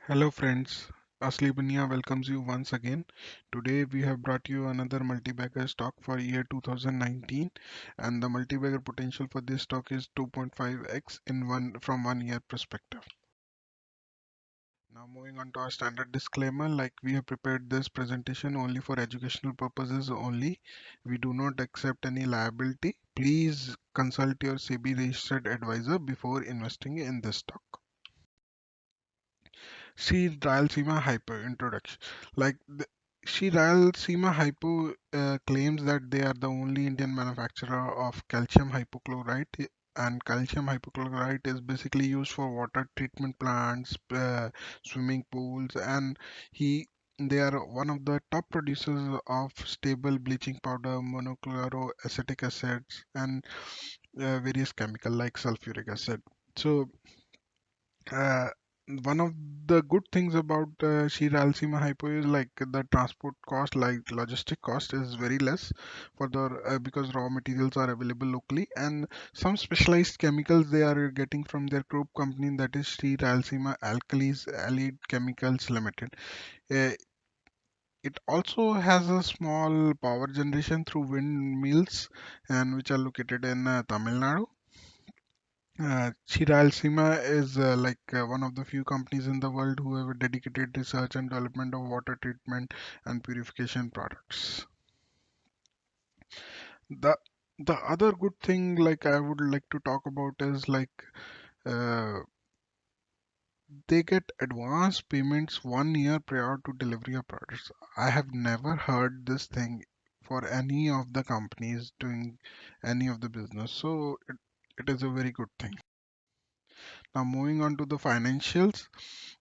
Hello friends, Asli Bania welcomes you once again. Today we have brought you another multi-bagger stock for year 2019 and the multi-bagger potential for this stock is 2.5x in one from 1 year perspective. Now moving on to our standard disclaimer, like we have prepared this presentation only for educational purposes only. We do not accept any liability. Please consult your SEBI registered advisor before investing in this stock. Sree Rayalaseema Hyper introduction. Like Sree Rayalaseema Hypo claims that they are the only Indian manufacturer of calcium hypochlorite, and calcium hypochlorite is basically used for water treatment plants, swimming pools, and he they are one of the top producers of stable bleaching powder, monochloroacetic acids, and various chemical like sulfuric acid. So uh, one of the good things about Shira Alcima Hypo is like the transport cost, like logistic cost, is very less for the because raw materials are available locally, and some specialized chemicals they are getting from their group company, that is Shri Rayalaseema Alkalis Allied Chemicals Limited. Uh, it also has a small power generation through windmills, and which are located in Tamil Nadu. Chiralsima is one of the few companies in the world who have a dedicated research and development of water treatment and purification products. The the other good thing like I would like to talk about is uh, they get advance payments 1 year prior to delivery of products. I have never heard this thing for any of the companies doing any of the business, so it is a very good thing. Now moving on to the financials.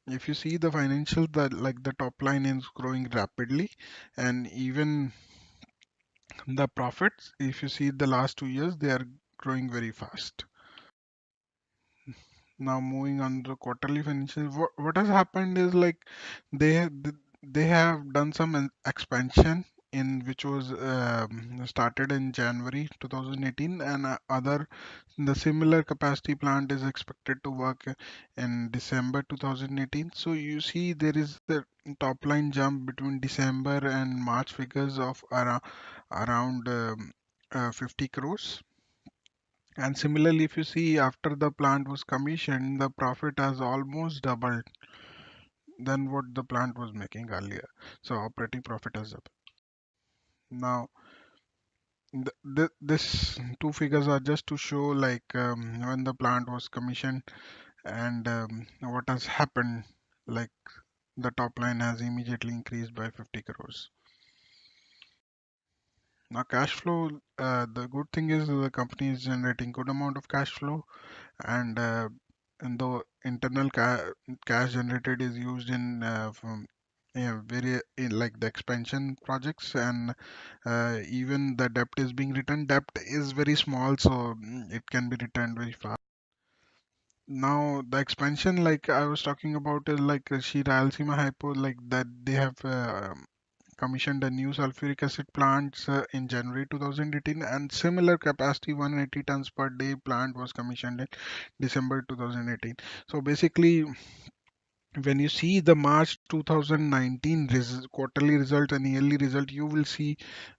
If you see the financials, that like the top line is growing rapidly, and even the profits, if you see the last 2 years, they are growing very fast. Now moving on to quarterly financials, what has happened is like they have done some expansion in which was started in January 2018, and other the similar capacity plant is expected to work in December 2018. So you see there is the top line jump between December and March figures of around 50 crores. And similarly, if you see after the plant was commissioned, the profit has almost doubled than what the plant was making earlier. So operating profit has doubled. Now, this two figures are just to show when the plant was commissioned and what has happened. Like the top line has immediately increased by 50 crores. Now, cash flow, the good thing is the company is generating good amount of cash flow, and the internal cash generated is used in from very in like the expansion projects, and even the debt is being returned. Debt is very small, so it can be returned very fast. Now the expansion like I was talking about is like Shira Alcima Hypo, like that they have commissioned a new sulfuric acid plants in January 2018, and similar capacity 180 tons per day plant was commissioned in December 2018. So basically, when you see the March 2019 quarterly result and yearly result, you will see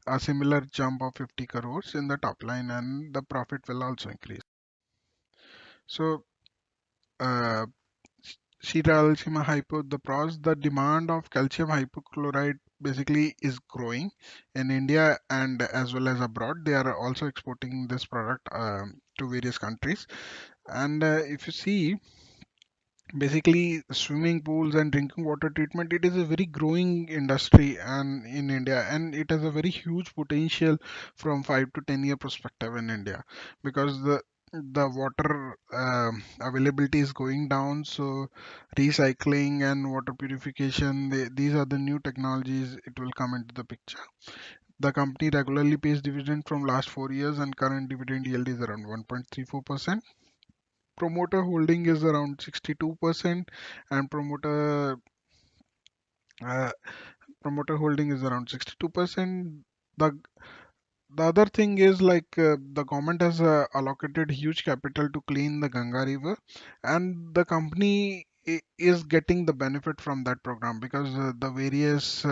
a similar jump of 50 crores in the top line, and the profit will also increase. So, uh, Shira hypo, the pros, the demand of calcium hypochlorite basically is growing in India and as well as abroad. They are also exporting this product to various countries. And if you see, basically swimming pools and drinking water treatment, it is a very growing industry and in India, and it has a very huge potential from 5 to 10 year perspective in India, because the water availability is going down. So recycling and water purification, these are the new technologies it will come into the picture. The company regularly pays dividend from last 4 years, and current dividend yield is around 1.34%. Promoter holding is around 62%, and uh, promoter holding is around 62%. The the other thing is the government has allocated huge capital to clean the Ganga river, and the company is getting the benefit from that program because the various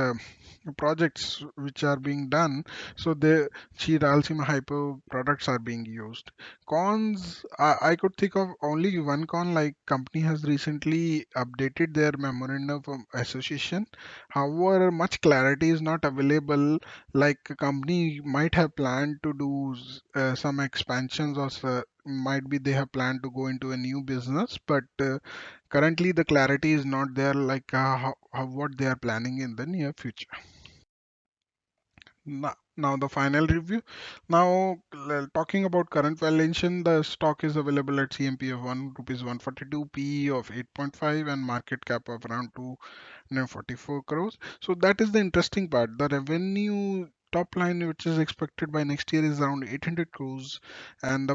projects which are being done, so the Sree Rayalaseema Hypo products are being used. Cons, I could think of only one con, like company has recently updated their memorandum of association. However, much clarity is not available. Like a company might have planned to do some expansions or might be they have planned to go into a new business, but currently the clarity is not there, like what they are planning in the near future. Now the final review. Now talking about current valuation, the stock is available at CMP of 1 rupees 142, PE of 8.5, and market cap of around 244 crores. So that is the interesting part. The revenue top line which is expected by next year is around 800 crores, and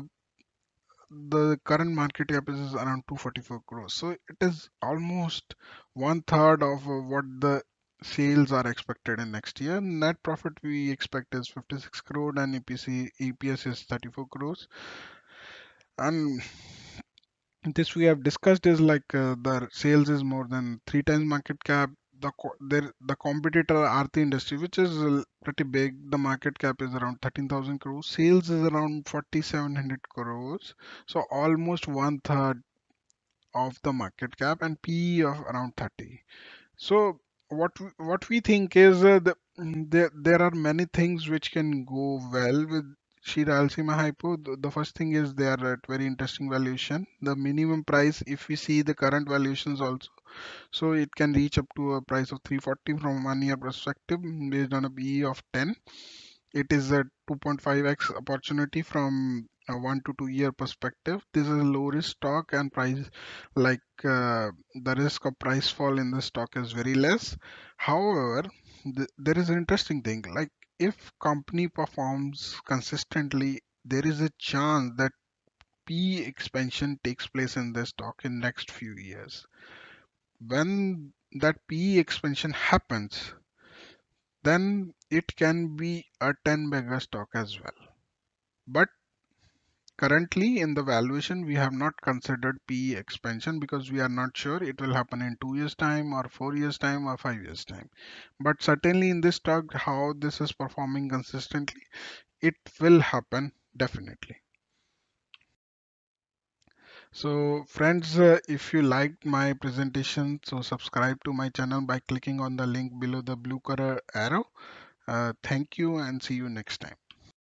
the current market cap is around 244 crores. So it is almost one third of what the sales are expected in next year. Net profit we expect is 56 crore and EPS is 34 crores. And this we have discussed is like the sales is more than three times market cap. The competitor Aarti industry, which is pretty big, the market cap is around 13,000 crores. Sales is around 4,700 crores. So almost one third of the market cap and PE of around 30. So what we think is there are many things which can go well with Sree Rayalaseema Hypo. The first thing is they are at very interesting valuation. The minimum price, if we see the current valuations also, so it can reach up to a price of 340 from 1 year perspective based on a PE of 10. It is a 2.5x opportunity from a 1 to 2 year perspective. This is a low risk stock and price, like the risk of price fall in the stock is very less. However, there is an interesting thing, like if company performs consistently, there is a chance that P expansion takes place in the stock in next few years. When that P expansion happens, then it can be a 10 bagger stock as well. But currently in the valuation, we have not considered PE expansion because we are not sure it will happen in 2 years time or 4 years time or 5 years time. But certainly in this stock, how this is performing consistently, it will happen definitely. So friends, if you liked my presentation, so subscribe to my channel by clicking on the link below the blue color arrow. Thank you and see you next time.